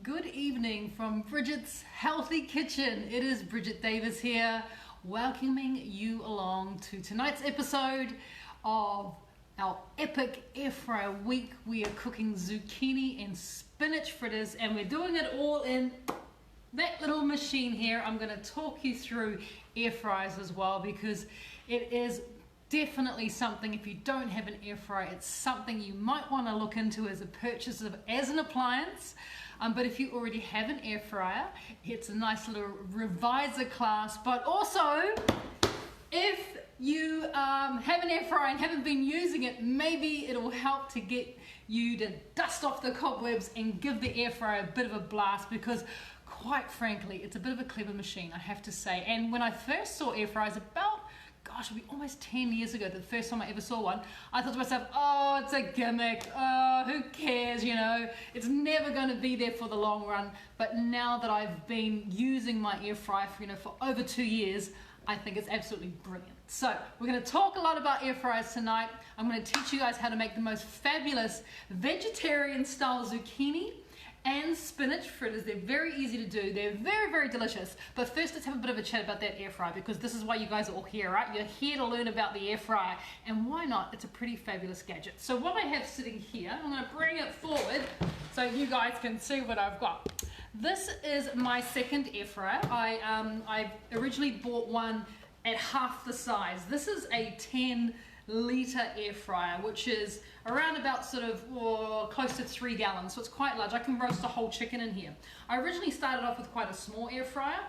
Good evening from Bridget's Healthy Kitchen. It is Bridget Davis here, welcoming you along to tonight's episode of our epic air fryer week. We are cooking zucchini and spinach fritters, and we're doing it all in that little machine here. I'm going to talk you through air fryers as well, because it is definitely something, if you don't have an air fryer, it's something you might want to look into as a purchase as an appliance. But if you already have an air fryer, it's a nice little reviser class. But also, if you have an air fryer and haven't been using it, maybe it'll help to get you to dust off the cobwebs and give the air fryer a bit of a blast, because quite frankly, it's a bit of a clever machine, I have to say. And when I first saw air fryers about, gosh, it'll be almost 10 years ago, the first time I ever saw one, I thought to myself, oh, it's a gimmick, oh, who cares, you know, it's never going to be there for the long run. But now that I've been using my air fryer for over 2 years, I think it's absolutely brilliant. So we're going to talk a lot about air fryers tonight. I'm going to teach you guys how to make the most fabulous vegetarian style zucchini and spinach fritters. They're very easy to do. They're very, very delicious. But first, let's have a bit of a chat about that air fryer, because this is why you guys are all here, right? You're here to learn about the air fryer, and why not? It's a pretty fabulous gadget. So what I have sitting here, I'm going to bring it forward so you guys can see what I've got. This is my second air fryer. I originally bought one at half the size. This is a 10-litre air fryer, which is around about close to 3 gallons, so it's quite large. I can roast a whole chicken in here. I originally started off with quite a small air fryer,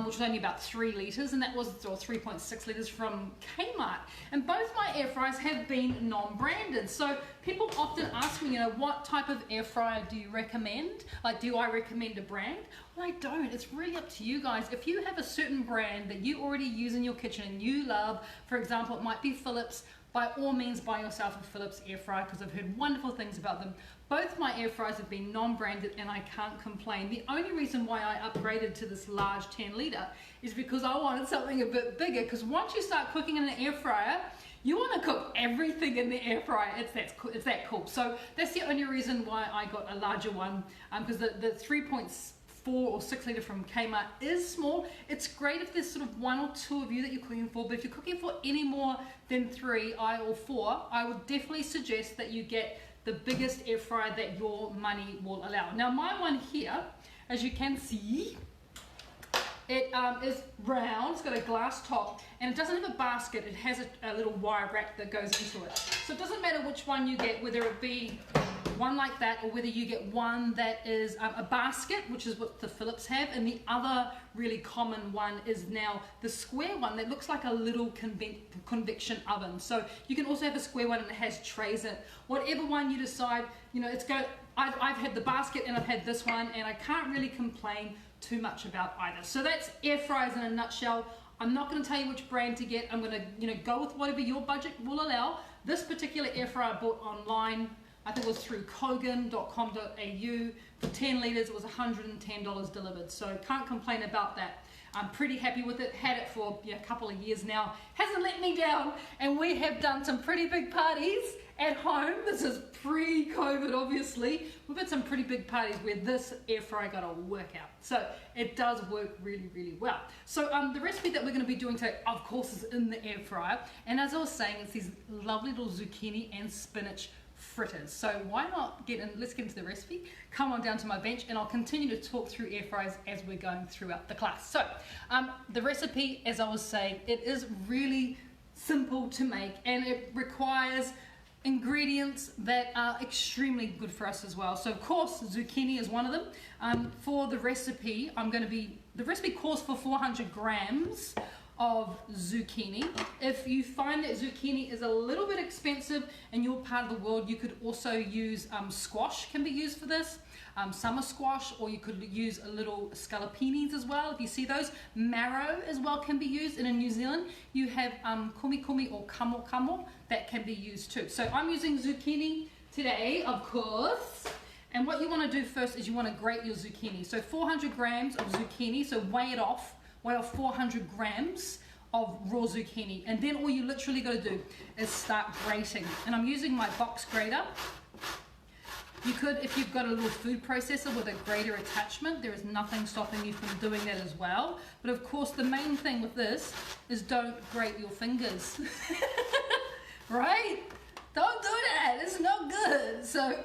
which was only about 3 litres, and that was 3.6 litres from Kmart. And both my air fryers have been non-branded, so people often ask me, what type of air fryer do you recommend? Like, do I recommend a brand? Well, I don't. It's really up to you guys. If you have a certain brand that you already use in your kitchen and you love, for example, it might be Philips, by all means buy yourself a Philips air fryer, because I've heard wonderful things about them. Both my air fryers have been non-branded and I can't complain. The only reason why I upgraded to this large 10-litre is because I wanted something a bit bigger, because once you start cooking in an air fryer, you want to cook everything in the air fryer. It's that cool. So that's the only reason why I got a larger one, because the 3.4 or 6 litre from Kmart is small. It's great if there's 1 or 2 of you that you're cooking for, but if you're cooking for any more than 3 or 4, I would definitely suggest that you get the biggest air fryer that your money will allow. Now my one here, as you can see, it is round, it's got a glass top, and it doesn't have a basket, it has a little wire rack that goes into it. So it doesn't matter which one you get, whether it be one like that or whether you get one that is a basket, which is what the Philips have, and the other really common one is now the square one that looks like a little convection oven. So you can also have a square one and it has trays in it. Whatever one you decide, it's good. I've had the basket and I've had this one, and I can't really complain too much about either. So that's air fryers in a nutshell. I'm not going to tell you which brand to get. I'm going to go with whatever your budget will allow. This particular air fryer I bought online, I think it was through kogan.com.au. For 10 litres, it was $110 delivered. So can't complain about that. I'm pretty happy with it. Had it for a couple of years now. Hasn't let me down. And we have done some pretty big parties at home. This is pre-COVID, obviously. We've had some pretty big parties where this air fryer got a workout. So it does work really, really well. So the recipe that we're going to be doing today, of course, is in the air fryer. And as I was saying, it's these lovely little zucchini and spinach fritters. So why not let's get into the recipe. Come on down to my bench and I'll continue to talk through air fryers as we're going throughout the class. So the recipe, as I was saying, it is really simple to make, and it requires ingredients that are extremely good for us as well. So of course zucchini is one of them. For the recipe, the recipe calls for 400 grams of zucchini. If you find that zucchini is a little bit expensive in your part of the world, you could also use squash can be used for this, summer squash, or you could use a little scallopinis as well. If you see those, marrow as well can be used. And in New Zealand you have kumi kumi or kamo kamo that can be used too. So I'm using zucchini today, of course. And what you want to do first is you want to grate your zucchini. So 400 grams of zucchini, so weigh off 400 grams of raw zucchini, and then all you literally got to do is start grating. And I'm using my box grater. You could, if you've got a little food processor with a grater attachment, there is nothing stopping you from doing that as well. But of course, the main thing with this is don't grate your fingers. Right? Don't do that, it's not good. So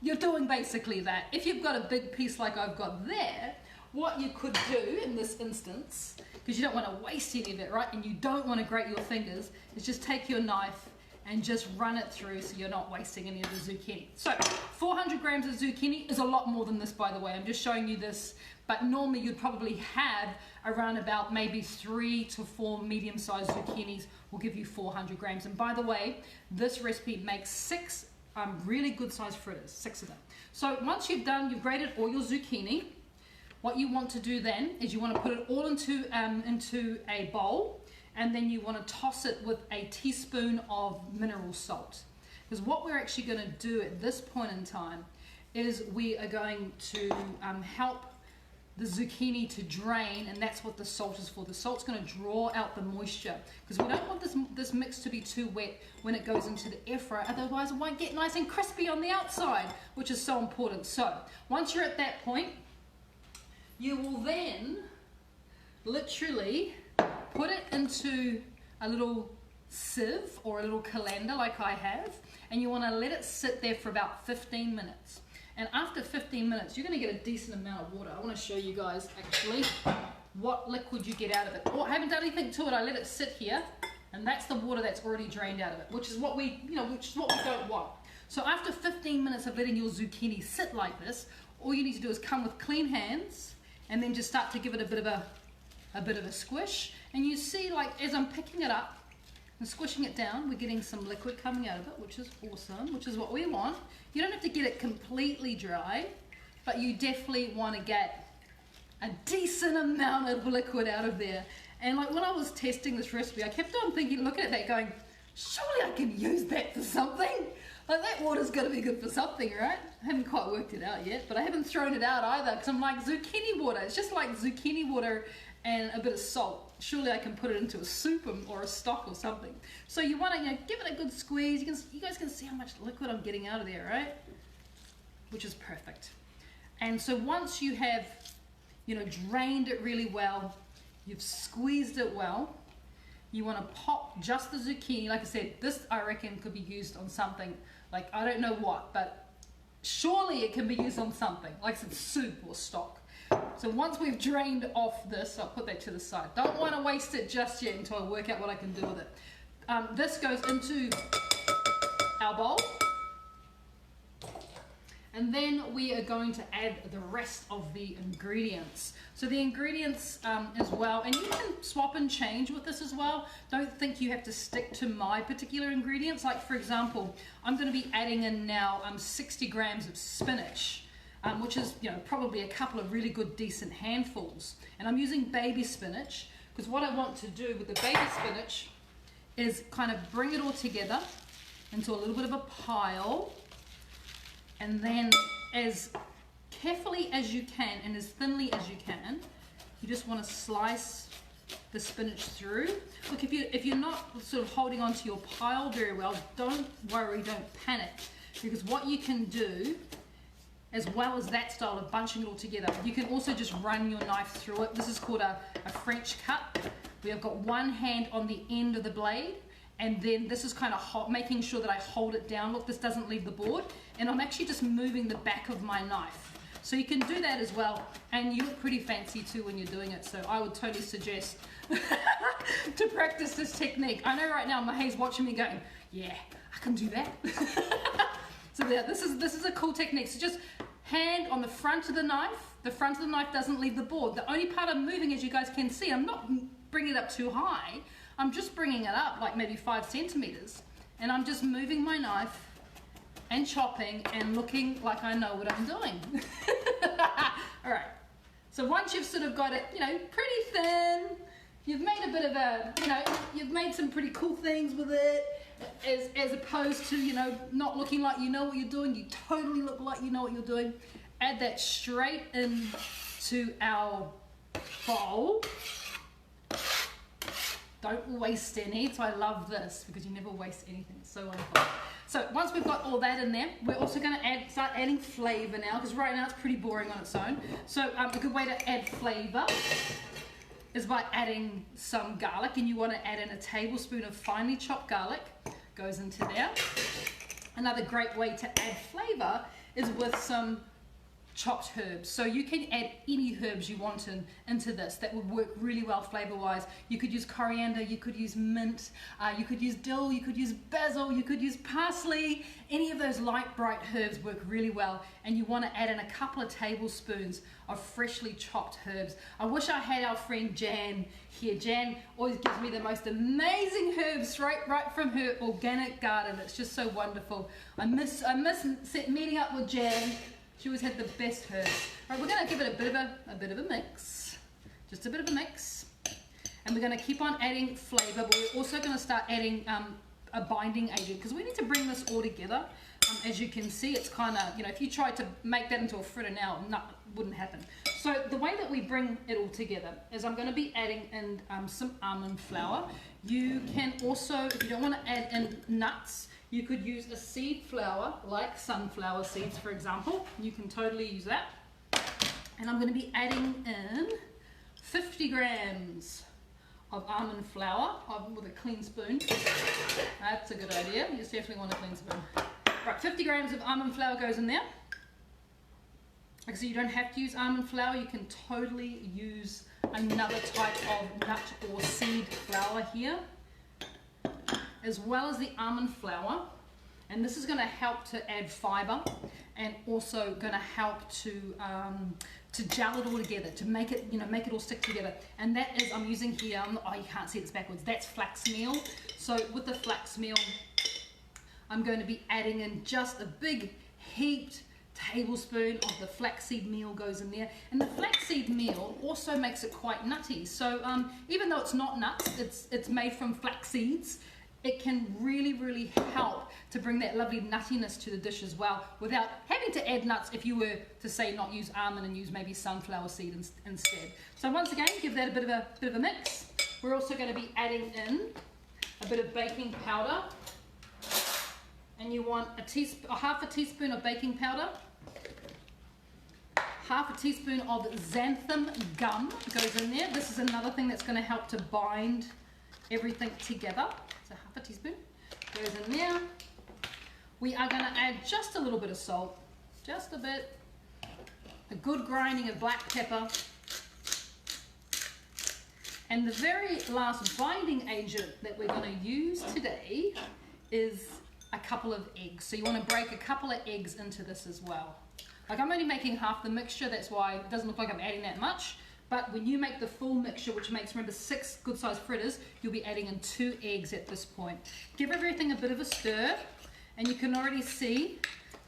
you're doing basically that. If you've got a big piece like I've got there, what you could do in this instance, because you don't want to waste any of it, right? And you don't want to grate your fingers, is just take your knife and just run it through so you're not wasting any of the zucchini. So 400 grams of zucchini is a lot more than this, by the way. I'm just showing you this, but normally you'd probably have around about maybe 3 to 4 medium-sized zucchinis will give you 400 grams. And by the way, this recipe makes 6 really good-sized fritters, 6 of them. So once you've grated all your zucchini, what you want to do then is you want to put it all into a bowl, and then you want to toss it with a teaspoon of mineral salt. Because what we're actually going to do at this point in time is we are going to help the zucchini to drain, and that's what the salt is for. The salt's going to draw out the moisture, because we don't want this mix to be too wet when it goes into the air fryer, otherwise it won't get nice and crispy on the outside, which is so important. So once you're at that point, you will then literally put it into a little sieve or a little colander like I have, and you want to let it sit there for about 15 minutes. And after 15 minutes, you're going to get a decent amount of water. I want to show you guys actually what liquid you get out of it. Oh, I haven't done anything to it. I let it sit here, and that's the water that's already drained out of it, which is what we don't want. So after 15 minutes of letting your zucchini sit like this, all you need to do is come with clean hands and then just start to give it a bit of a squish. And you see, like, as I'm picking it up and squishing it down, we're getting some liquid coming out of it, which is awesome, which is what we want. You don't have to get it completely dry, but you definitely want to get a decent amount of liquid out of there. And like when I was testing this recipe, I kept on thinking, looking at that going, surely I can use that for something. Like, that water's got to be good for something, right? I haven't quite worked it out yet, but I haven't thrown it out either, because I'm like, zucchini water. It's just like zucchini water and a bit of salt. Surely I can put it into a soup or a stock or something. So you want to, give it a good squeeze. You guys can see how much liquid I'm getting out of there, right? Which is perfect. And so once you have, drained it really well, you've squeezed it well, you want to pop just the zucchini. Like I said, this I reckon could be used on something, like I don't know what, but surely it can be used on something, like some soup or stock. So once we've drained off this, I'll put that to the side. Don't want to waste it just yet until I work out what I can do with it. This goes into our bowl. And then we are going to add the rest of the ingredients. So the ingredients as well, and you can swap and change with this as well. Don't think you have to stick to my particular ingredients. Like, for example, I'm going to be adding in now 60 grams of spinach, which is probably a couple of really good decent handfuls. And I'm using baby spinach, because what I want to do with the baby spinach is kind of bring it all together into a little bit of a pile. And then as carefully as you can and as thinly as you can, you just want to slice the spinach through. Look, if you're not sort of holding onto your pile very well, don't worry, don't panic. Because what you can do, as well as that style of bunching it all together, you can also just run your knife through it. This is called a French cut. We have got one hand on the end of the blade, and then this is kind of making sure that I hold it down. Look, this doesn't leave the board, and I'm actually just moving the back of my knife. So you can do that as well, and you look pretty fancy too when you're doing it, so I would totally suggest to practice this technique. I know right now Mahay's watching me going, yeah, I can do that. So yeah, this is a cool technique. So just hand on the front of the knife. The front of the knife doesn't leave the board. The only part I'm moving, as you guys can see, I'm not bringing it up too high. I'm just bringing it up like maybe 5 centimeters, and I'm just moving my knife and chopping and looking like I know what I'm doing. All right, so once you've sort of got it, pretty thin, you've made a bit of a, you've made some pretty cool things with it, as opposed to, not looking like you know what you're doing. You totally look like you know what you're doing. Add that straight into our bowl. Don't waste any. So I love this because you never waste anything. It's so wonderful. So once we've got all that in there, we're also going to start adding flavour now, because right now it's pretty boring on its own. So a good way to add flavour is by adding some garlic, and you want to add in a tablespoon of finely chopped garlic, goes into there. Another great way to add flavour is with some chopped herbs. So you can add any herbs you want into this that would work really well flavor wise. You could use coriander, you could use mint, you could use dill, you could use basil, you could use parsley. Any of those light bright herbs work really well, and you want to add in a couple of tablespoons of freshly chopped herbs. I wish I had our friend Jan here. Jan always gives me the most amazing herbs right from her organic garden. It's just so wonderful. I miss meeting up with Jan. She always had the best herbs. Right, we're going to give it a bit of a mix, just a bit of a mix, and we're going to keep on adding flavour. But we're also going to start adding a binding agent, because we need to bring this all together. As you can see, it's kind of, you know, if you tried to make that into a fritter now, no, wouldn't happen. So the way that we bring it all together is I'm going to be adding in some almond flour. You can also, if you don't want to add in nuts, you could use a seed flour, like sunflower seeds, for example. You can totally use that. And I'm going to be adding in 50 grams of almond flour with a clean spoon. That's a good idea. You just definitely want a clean spoon. Right, 50 grams of almond flour goes in there. Like I said, you don't have to use almond flour. You can totally use another type of nut or seed flour here, as well as the almond flour. And this is going to help to add fiber, and also going to help to gel it all together, to make it, you know, make it all stick together. And that is, I'm using here, oh, you can't see it's backwards, that's flax meal. So with the flax meal, I'm going to be adding in just a big heaped tablespoon of the flaxseed meal goes in there. And the flaxseed meal also makes it quite nutty. So even though it's not nuts, it's made from flax seeds, it can really help to bring that lovely nuttiness to the dish as well, without having to add nuts if you were to say not use almond and use maybe sunflower seed instead. So once again, give that a bit of a mix. We're also going to be adding in a bit of baking powder, and you want half a teaspoon of baking powder, half a teaspoon of xanthan gum goes in there. This is another thing that's going to help to bind everything together. So half a teaspoon goes in there. We are going to add just a little bit of salt, just a bit, a good grinding of black pepper, and the very last binding agent that we're going to use today is a couple of eggs. So you want to break a couple of eggs into this as well. Like, I'm only making half the mixture, that's why it doesn't look like I'm adding that much. But when you make the full mixture, which makes, remember, 6 good-sized fritters, you'll be adding in 2 eggs at this point. Give everything a bit of a stir, and you can already see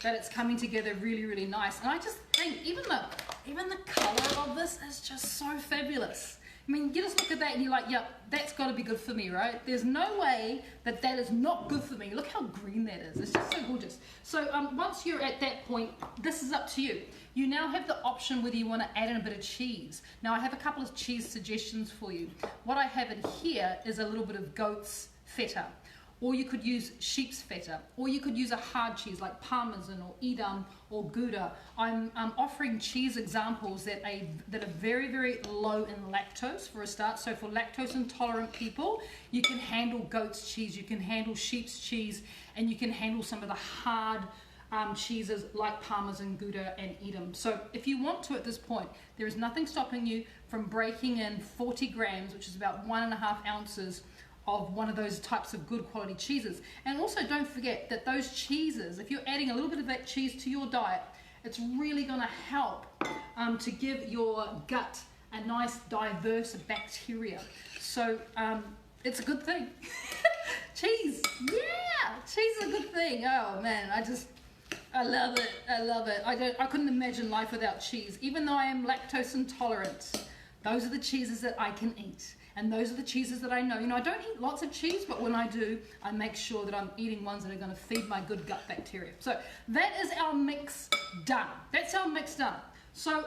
that it's coming together really nice. And I just think even the color of this is just so fabulous. I mean, you just look at that and you're like, yep, that's got to be good for me, right? There's no way that that is not good for me. Look how green that is. It's just so gorgeous. So once you're at that point, this is up to you. You now have the option whether you want to add in a bit of cheese. Now, I have a couple of cheese suggestions for you. What I have in here is a little bit of goat's feta, or you could use sheep's feta, or you could use a hard cheese like Parmesan or Edam or Gouda. I'm offering cheese examples that are very low in lactose for a start. So for lactose intolerant people, you can handle goat's cheese, you can handle sheep's cheese, and you can handle some of the hard cheeses like Parmesan, Gouda, and Edam. So if you want to at this point, there is nothing stopping you from breaking in 40 grams, which is about 1.5 ounces of one of those types of good quality cheeses. And also don't forget that those cheeses, if you're adding a little bit of that cheese to your diet, it's really going to help to give your gut a nice diverse bacteria. So it's a good thing. Cheese, yeah, cheese is a good thing. Oh man, I love it. I love it. I couldn't imagine life without cheese. Even though I am lactose intolerant, those are the cheeses that I can eat. And those are the cheeses that I know. You know, I don't eat lots of cheese, but when I do, I make sure that I'm eating ones that are going to feed my good gut bacteria. So that is our mix done. That's our mix done. So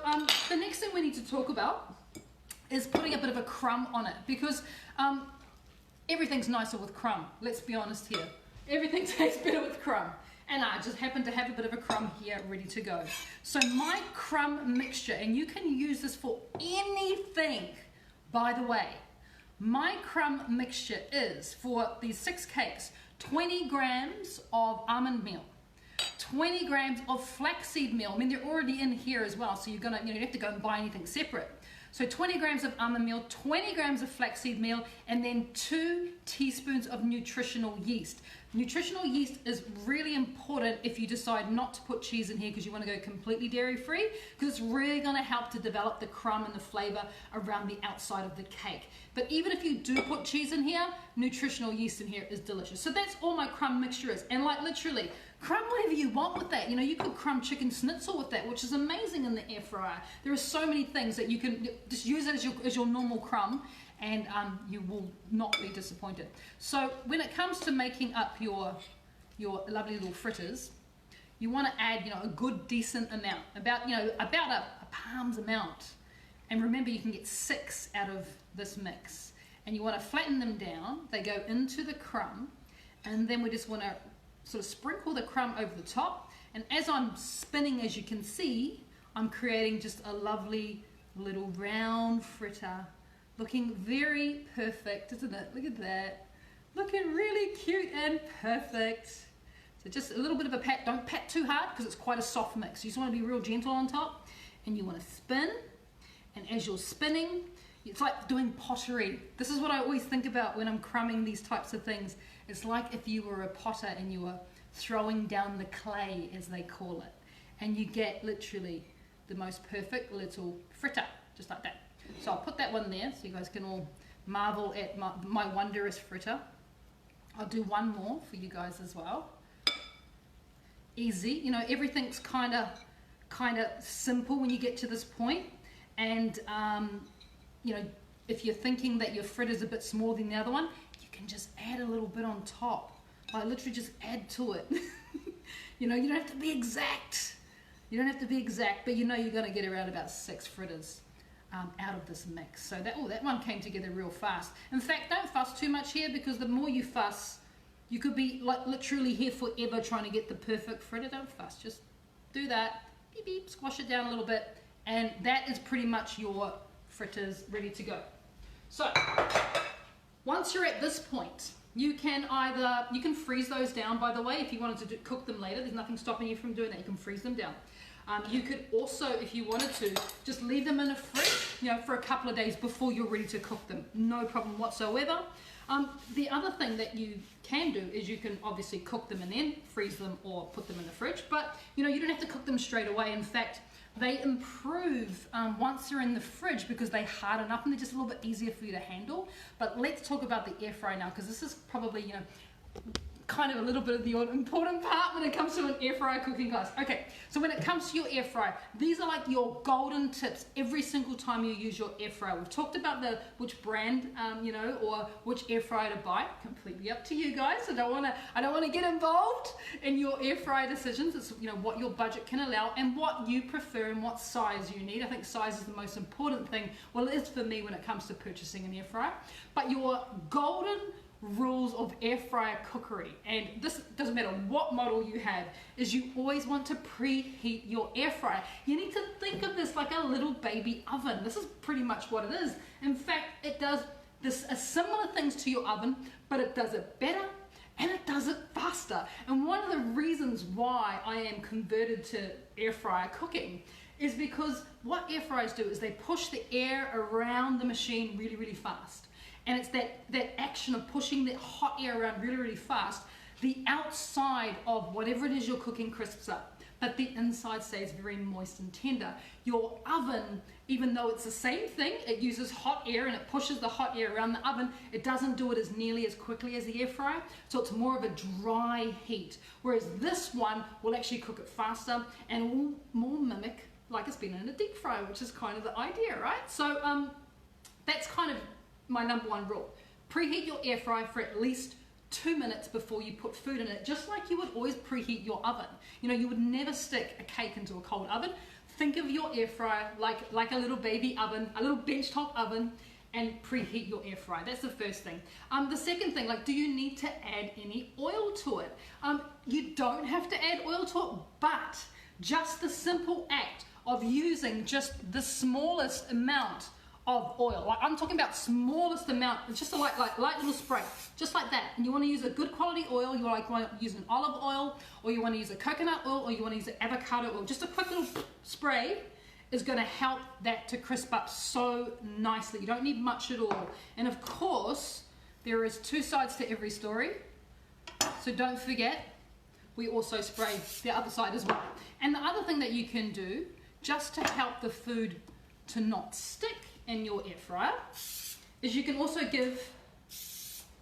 the next thing we need to talk about is putting a bit of a crumb on it, because everything's nicer with crumb. Let's be honest here. Everything tastes better with crumb. And I just happen to have a bit of a crumb here ready to go. So my crumb mixture, and you can use this for anything, by the way. My crumb mixture is, for these 6 cakes, 20 grams of almond meal, 20 grams of flaxseed meal. I mean, they're already in here as well, so you don't have to go and buy anything separate. So 20 grams of almond meal, 20 grams of flaxseed meal, and then 2 teaspoons of nutritional yeast. Nutritional yeast is really important if you decide not to put cheese in here because you want to go completely dairy free, because it's really going to help to develop the crumb and the flavor around the outside of the cake. But even if you do put cheese in here, nutritional yeast in here is delicious. So that's all my crumb mixture is. And like literally, crumb whatever you want with that. You know, you could crumb chicken schnitzel with that, which is amazing in the air fryer. There are so many things that you can just use it as your normal crumb, and you will not be disappointed. So when it comes to making up your lovely little fritters, you want to add, a good decent amount, about a palm's amount. And remember, you can get 6 out of this mix. And you want to flatten them down. They go into the crumb, and then we just want to sort of sprinkle the crumb over the top. And as I'm spinning, as you can see, I'm creating just a lovely little round fritter, looking very perfect, isn't it? Look at that. Looking really cute and perfect. So just a little bit of a pat. Don't pat too hard because it's quite a soft mix. You just want to be real gentle on top, and you want to spin. And as you're spinning, it's like doing pottery. This is what I always think about when I'm crumbing these types of things. It's like if you were a potter and you were throwing down the clay, as they call it. And you get literally the most perfect little fritter, just like that. So I'll put that one there so you guys can all marvel at my wondrous fritter. I'll do one more for you guys as well. Easy, everything's kind of simple when you get to this point. And if you're thinking that your fritter's a bit smaller than the other one, you can just add a little bit on top. Like literally just add to it. You don't have to be exact. You don't have to be exact, but you're going to get around about 6 fritters out of this mix. So that one came together real fast. In fact, don't fuss too much here, because the more you fuss, you could be like literally here forever trying to get the perfect fritter. Don't fuss. Just do that. Beep, beep, squash it down a little bit. And that is pretty much your fritters ready to go. So once you're at this point, you can freeze those down, by the way, if you wanted to cook them later. There's nothing stopping you from doing that. You can freeze them down. You could also, if you wanted to, just leave them in the fridge, for a couple of days before you're ready to cook them. No problem whatsoever. The other thing that you can do is you can obviously cook them and then freeze them or put them in the fridge. But, you don't have to cook them straight away. In fact, they improve once they're in the fridge because they harden up and they're just a little bit easier for you to handle. But let's talk about the air fryer now, because this is probably, kind of a little bit of the important part when it comes to an air fryer cooking class. Okay, so when it comes to your air fryer, these are like your golden tips every single time you use your air fryer. We've talked about which brand, or which air fryer to buy. Completely up to you guys. I don't want to get involved in your air fryer decisions. It's what your budget can allow and what you prefer and what size you need. I think size is the most important thing. Well, it is for me when it comes to purchasing an air fryer. But your golden rules of air fryer cookery, and this doesn't matter what model you have, is you always want to preheat your air fryer. You need to think of this like a little baby oven. This is pretty much what it is. In fact, it does similar things to your oven, but it does it better and it does it faster. And one of the reasons why I am converted to air fryer cooking is because what air fryers do is they push the air around the machine really, really fast. And it's that action of pushing that hot air around really, really fast. The outside of whatever it is you're cooking crisps up, but the inside stays very moist and tender. Your oven, even though it's the same thing, it uses hot air and it pushes the hot air around the oven, it doesn't do it as nearly as quickly as the air fryer, so it's more of a dry heat. Whereas this one will actually cook it faster and will more mimic like it's been in a deep fryer, which is kind of the idea, right? So that's kind of my number one rule. Preheat your air fryer for at least 2 minutes before you put food in it, just like you would always preheat your oven. You would never stick a cake into a cold oven. Think of your air fryer like a little baby oven, a little benchtop oven, and preheat your air fryer. That's the first thing. The second thing, like, do you need to add any oil to it? You don't have to add oil to it, but just the simple act of using just the smallest amount of oil, like I'm talking about smallest amount, it's just a light little spray, just like that. And you want to use a good quality oil. You want to use an olive oil, or you want to use a coconut oil, or you want to use an avocado oil. Just a quick little spray is going to help that to crisp up so nicely. You don't need much at all. And of course, there is two sides to every story, so don't forget, we also spray the other side as well. And the other thing that you can do, just to help the food to not stick in your air fryer, is you can also give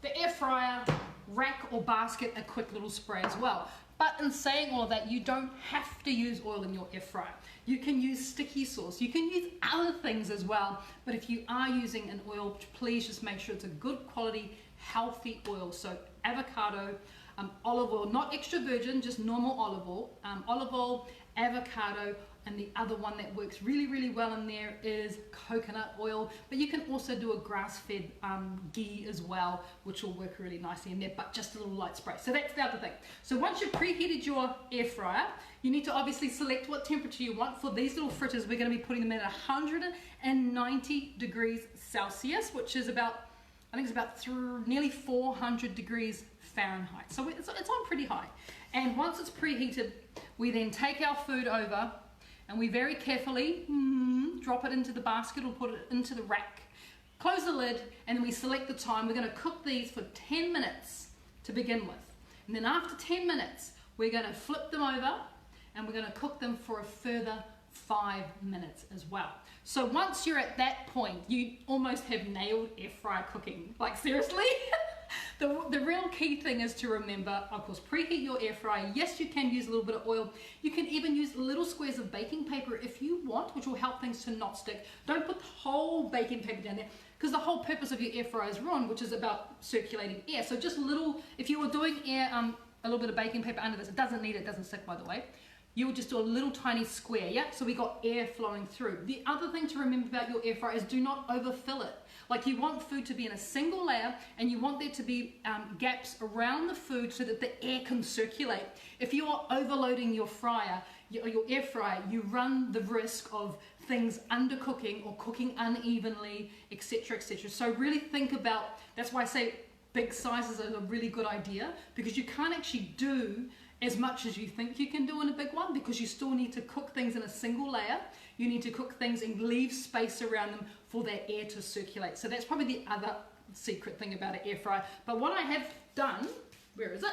the air fryer rack or basket a quick little spray as well. But in saying all of that, you don't have to use oil in your air fryer. You can use sticky sauce, you can use other things as well, but if you are using an oil, please just make sure it's a good quality, healthy oil. So avocado, olive oil, not extra virgin, just normal olive oil, avocado, and the other one that works really, really well in there is coconut oil. But you can also do a grass-fed ghee as well, which will work really nicely in there, but just a little light spray. So that's the other thing. So once you've preheated your air fryer, you need to obviously select what temperature you want. For these little fritters, we're going to be putting them at 190 degrees Celsius, which is about, I think it's about nearly 400 degrees Fahrenheit. So it's on pretty high. And once it's preheated, we then take our food over and we very carefully drop it into the basket or put it into the rack, close the lid, and then we select the time. We're going to cook these for 10 minutes to begin with. And then after 10 minutes, we're going to flip them over and we're going to cook them for a further 5 minutes as well. So once you're at that point, you almost have nailed air fryer cooking. Like, seriously? The real key thing is to remember, of course, preheat your air fryer. Yes, you can use a little bit of oil. You can even use little squares of baking paper if you want, which will help things to not stick. Don't put the whole baking paper down there, because the whole purpose of your air fryer is ruined, which is about circulating air. So just little, if you were doing air, a little bit of baking paper under this, it doesn't need it, doesn't stick, by the way. You will just do a little tiny square, yeah? So we got air flowing through. The other thing to remember about your air fryer is do not overfill it. Like, you want food to be in a single layer, and you want there to be gaps around the food so that the air can circulate. If you are overloading your fryer, your air fryer, you run the risk of things undercooking or cooking unevenly, etc., etc. So really think about, that's why I say big sizes are a really good idea, because you can't actually do as much as you think you can do in a big one, because you still need to cook things in a single layer. You need to cook things and leave space around them for that air to circulate. So that's probably the other secret thing about an air fryer. But what I have done, where is it?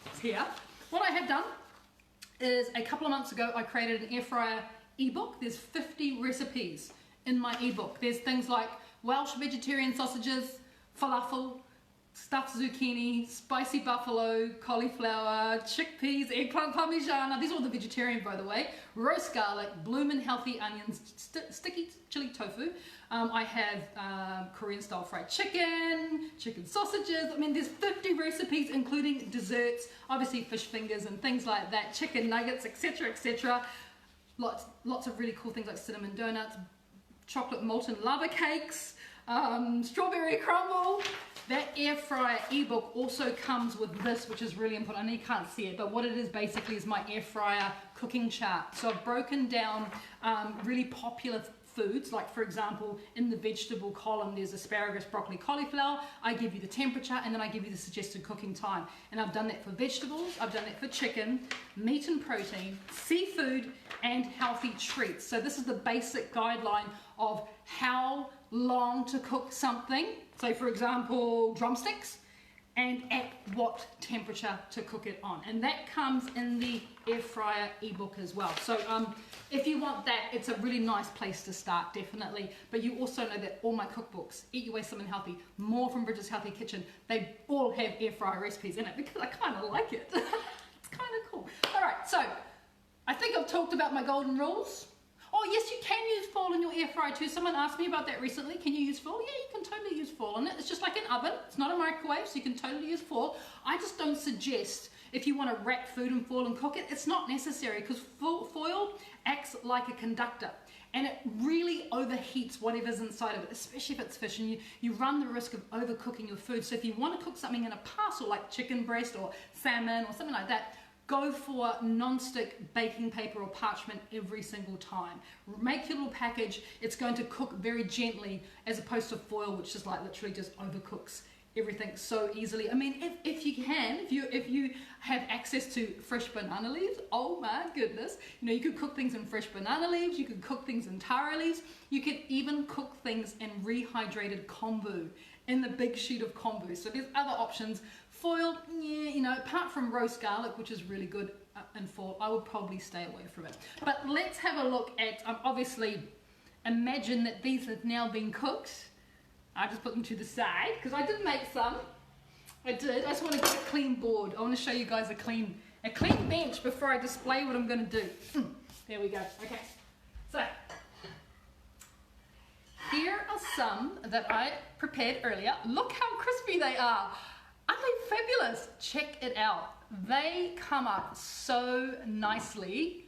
It's here. What I have done is, a couple of months ago, I created an air fryer ebook. There's 50 recipes in my ebook. There's things like Welsh vegetarian sausages, falafel, stuffed zucchini, spicy buffalo, cauliflower, chickpeas, eggplant parmigiana. These are all the vegetarian, by the way. Roast garlic, bloomin' healthy onions, sticky chili tofu. I have Korean style fried chicken, chicken sausages. I mean, there's 50 recipes, including desserts, obviously fish fingers and things like that, chicken nuggets, etc., etc. Lots of really cool things like cinnamon donuts, chocolate molten lava cakes, strawberry crumble. That air fryer ebook also comes with this, which is really important. I know you can't see it, but what it is basically is my air fryer cooking chart. So I've broken down really popular foods, like, for example, in the vegetable column there's asparagus, broccoli, cauliflower. I give you the temperature, and then I give you the suggested cooking time. And I've done that for vegetables, I've done that for chicken, meat and protein, seafood, and healthy treats. So this is the basic guideline of how long to cook something. So, for example, drumsticks, and at what temperature to cook it on. And that comes in the air fryer ebook as well. So if you want that, it's a really nice place to start, definitely. But you also know that all my cookbooks, Eat Your Way Slim and Healthy, more from Bridget's Healthy Kitchen, they all have air fryer recipes in it, because I kind of like it. It's kind of cool. All right, so I think I've talked about my golden rules. Oh yes, you can use foil in your air fryer too. Someone asked me about that recently. Can you use foil? Yeah, you can totally use foil in it. It's just like an oven. It's not a microwave, so you can totally use foil. I just don't suggest, if you want to wrap food in foil and cook it, it's not necessary, because foil acts like a conductor, and it really overheats whatever's inside of it, especially if it's fish, and you run the risk of overcooking your food. So if you want to cook something in a parcel like chicken breast or salmon or something like that, go for non-stick baking paper or parchment every single time. Make your little package. It's going to cook very gently as opposed to foil, which is like literally just overcooks everything so easily. I mean, if you have access to fresh banana leaves, oh my goodness, you know, you could cook things in fresh banana leaves, you could cook things in taro leaves, you could even cook things in rehydrated kombu, in the big sheet of kombu. So there's other options. Foil, yeah, you know, apart from roast garlic, which is really good in foil, I would probably stay away from it. But let's have a look at, obviously, imagine that these have now been cooked. I just put them to the side because I did make some. I did. I just want to get a clean board. I want to show you guys a clean bench before I display what I'm going to do. There we go. Okay. So here are some that I prepared earlier. Look how crispy they are. Aren't they fabulous? Check it out. They come up so nicely.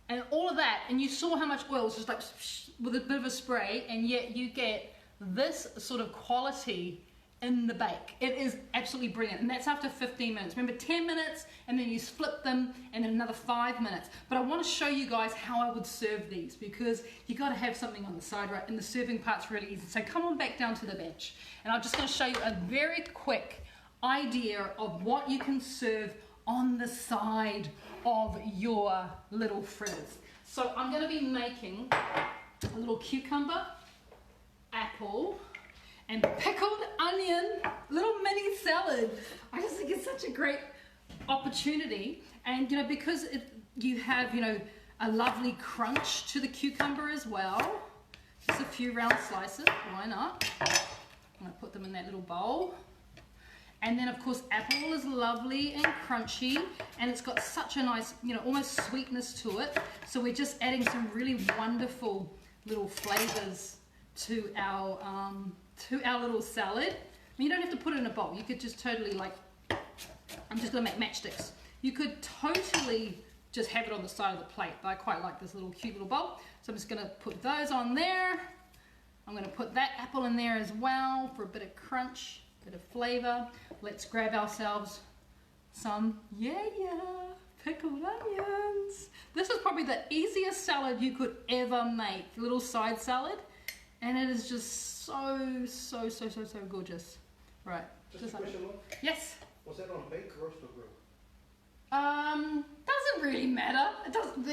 And all of that, and you saw how much oil was just like with a bit of a spray, and yet you get this sort of quality in the bake. It is absolutely brilliant, and that's after 15 minutes. Remember, 10 minutes, and then you flip them, and then another 5 minutes. But I want to show you guys how I would serve these, because you got to have something on the side, right? And the serving part's really easy. So come on back down to the bench, and I'm just going to show you a very quick idea of what you can serve on the side of your little fritters. So I'm going to be making a little cucumber, apple, and pickled onion little mini salad. I just think it's such a great opportunity, and you know, because you have, you know, a lovely crunch to the cucumber as well. Just a few round slices, why not? I'm going to put them in that little bowl. And then of course apple is lovely and crunchy, and it's got such a nice, you know, almost sweetness to it. So we're just adding some really wonderful little flavors to our little salad. I mean, you don't have to put it in a bowl. You could just totally, like, I'm just gonna make matchsticks. You could totally just have it on the side of the plate, but I quite like this little cute little bowl. So I'm just gonna put those on there. I'm gonna put that apple in there as well for a bit of crunch, bit of flavor. Let's grab ourselves some, pickled onions. This is probably the easiest salad you could ever make, little side salad. And it is just so gorgeous. Right. Just a question, Mom? Yes. Was that on bake, roast, or grill? Doesn't really matter. It doesn't.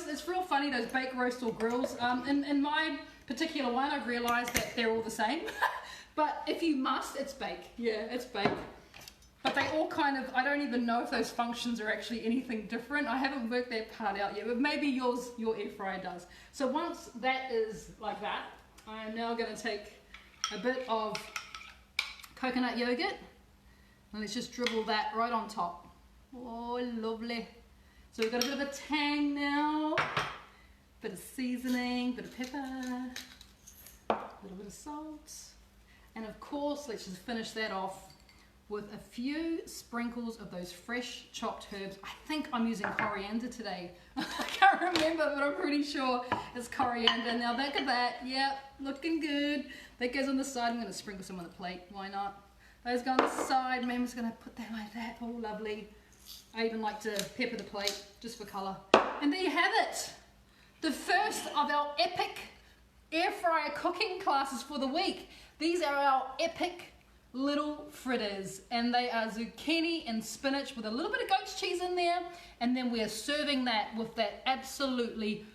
It's real funny, those bake, roast, or grills. In my particular one, I've realised that they're all the same. But if you must, it's bake. Yeah, it's bake. But they all kind of, I don't even know if those functions are actually anything different. I haven't worked that part out yet, but maybe your air fryer does. So once that is like that, I am now going to take a bit of coconut yogurt, and let's just dribble that right on top. Oh, lovely. So we've got a bit of a tang now, bit of seasoning, bit of pepper, a little bit of salt, and of course let's just finish that off with a few sprinkles of those fresh chopped herbs. I think I'm using coriander today. I can't remember, but I'm pretty sure it's coriander. Now look at that. Yep, looking good. That goes on the side. I'm going to sprinkle some on the plate. Why not? Those go on the side. I'm just going to put that like that. Oh, lovely. I even like to pepper the plate just for colour. And there you have it. The first of our epic air fryer cooking classes for the week. These are our epic little fritters, and they are zucchini and spinach with a little bit of goat's cheese in there, and then we are serving that with that absolutely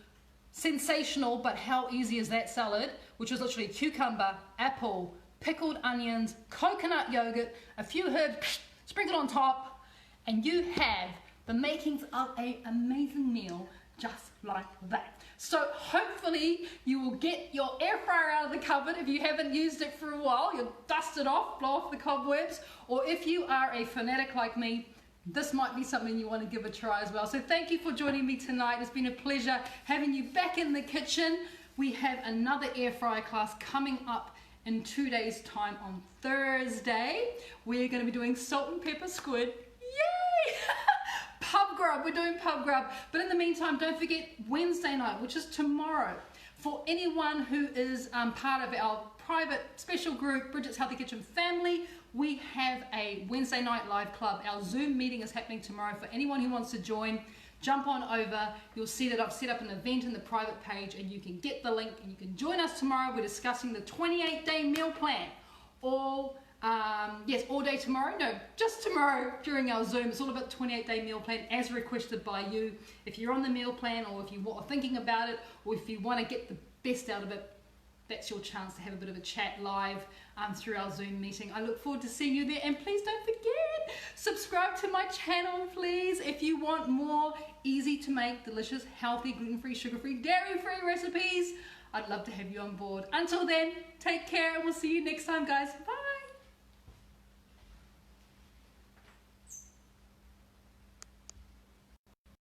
sensational, but how easy is that salad, which was literally cucumber, apple, pickled onions, coconut yogurt, a few herbs sprinkled on top, and you have the makings of an amazing meal just like that. So hopefully you will get your air fryer out of the cupboard if you haven't used it for a while. You'll dust it off, blow off the cobwebs, or if you are a fanatic like me, this might be something you want to give a try as well. So thank you for joining me tonight. It's been a pleasure having you back in the kitchen. We have another air fryer class coming up in 2 days' time on Thursday. We're going to be doing salt and pepper squid. Yay! Pub grub, we're doing pub grub. But in the meantime, don't forget Wednesday night, which is tomorrow, For anyone who is part of our private special group, Bridget's Healthy Kitchen family, we have a Wednesday night live club. Our Zoom meeting is happening tomorrow. For anyone who wants to join, jump on over. You'll see that I've set up an event in the private page and you can get the link and you can join us tomorrow. We're discussing the 28-day meal plan. All day tomorrow. No, just tomorrow during our Zoom. It's all about 28-day meal plan as requested by you. If you're on the meal plan, or if you are thinking about it, or if you want to get the best out of it, that's your chance to have a bit of a chat live through our Zoom meeting. I look forward to seeing you there, and please don't forget, subscribe to my channel, please, if you want more easy to make, delicious, healthy, gluten-free, sugar-free, dairy-free recipes. I'd love to have you on board. Until then, take care, and we'll see you next time, guys. Bye.